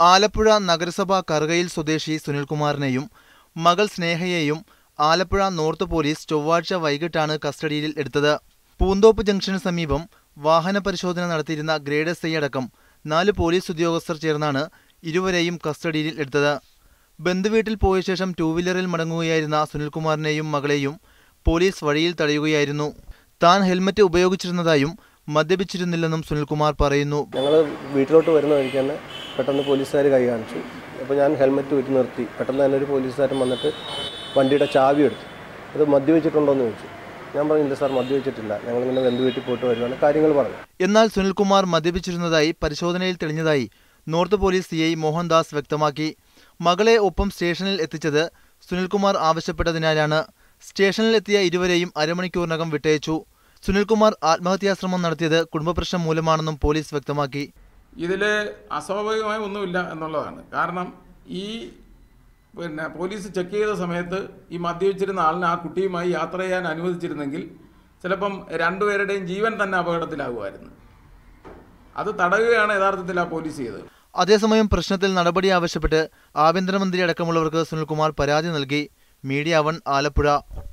ആലപ്പുഴ നഗരസഭ കറുകയിൽ സ്വദേശി സുനിൽകുമാറിനെയും മകൾ സ്നേഹയെയും ആലപ്പുഴ നോർത്ത് പോലീസ് ചൊവ്വാഴ്ച വൈകിട്ടാണ് കസ്റ്റഡിയിൽ എടുത്തത്. പൂന്തോപ്പ് ജംഗ്ഷന് സമീപം വാഹന പരിശോധന നടത്തിയിരുന്ന ഗ്രേഡ് SI അടക്കം 4 പോലീസ് ഉദ്യോഗസ്ഥർ ചേർന്നാണ് ഇരുവരെയും കസ്റ്റഡിയിൽ എടുത്തത്. ബന്ധുവീട്ടിൽ പോയ ശേഷം 2 വീലറിൽ മടങ്ങുകയായിരുന്ന സുനിൽകുമാറിനെയും മകളെയും പോലീസ് വഴിയിൽ തടയുകയായിരുന്നു. താൻ ഹെൽമറ്റ് ഉപയോഗിച്ചിരുന്നതായും മദ്യപിച്ചിരുന്നില്ലെന്നും സുനിൽകുമാർ പറയുന്നു. ഞങ്ങൾ വീട്ടിലോട്ട് വരുന്ന വഴിക്ക് തന്നെ പെട്ടെന്ന് പോലീസുകാർ കൈ കാണിച്ചു. അപ്പോൾ ഞാൻ ഹെൽമറ്റ് ഊരി നിർത്തി. പെട്ടെന്ന് തന്നെ ഒരു പോലീസുകാരൻ വന്നിട്ട് വണ്ടിയുടെ ചാവി എടുത്തു. അത് മദ്യപിച്ചിട്ടുണ്ടോ എന്ന് ചോദിച്ചു. ഞാൻ പറഞ്ഞില്ല സാർ, മദ്യപിച്ചിട്ടില്ല, ഞങ്ങളിങ്ങനെ ബന്ധുവീട്ടിൽ പോയിട്ട് വരുവാണ് കാര്യങ്ങൾ പറഞ്ഞു. എന്നാൽ സുനിൽകുമാർ മദ്യപിച്ചിരുന്നതായി പരിശോധനയിൽ തെളിഞ്ഞതായി നോർത്ത് പോലീസ് CI മോഹൻദാസ് വ്യക്തമാക്കി. മകളെ ഒപ്പം സ്റ്റേഷനിൽ എത്തിച്ചത് സുനിൽകുമാർ ആവശ്യപ്പെട്ടതിനാലാണ്. സ്റ്റേഷനിൽ എത്തിയ ഇരുവരെയും അരമണിക്കൂറിനകം വിട്ടയച്ചു. സുനിൽകുമാർ ആത്മഹത്യാശ്രമം നടത്തിയത് കുടുംബപ്രശ്നം മൂലമാണെന്നും പോലീസ് വ്യക്തമാക്കി. ഇതിൽ അസ്വാഭാവികമായ ഒന്നുമില്ല എന്നുള്ളതാണ്. കാരണം പോലീസ് ചെക്ക് ചെയ്ത സമയത്ത് ഈ മദ്യപിച്ചിരുന്ന ആളിനെ ആ കുട്ടിയുമായി യാത്ര ചെയ്യാൻ അനുവദിച്ചിരുന്നെങ്കിൽ ചിലപ്പം രണ്ടുപേരുടെയും ജീവൻ തന്നെ അപകടത്തിലാകുമായിരുന്നു. അത് തടയുകയാണ് യഥാർത്ഥത്തിൽ ആ പോലീസ് ചെയ്തത്. അതേസമയം പ്രശ്നത്തിൽ നടപടി ആവശ്യപ്പെട്ട് ആഭ്യന്തരമന്ത്രി അടക്കമുള്ളവർക്ക് സുനിൽകുമാർ പരാതി നൽകി. മീഡിയ 1 ആലപ്പുഴ.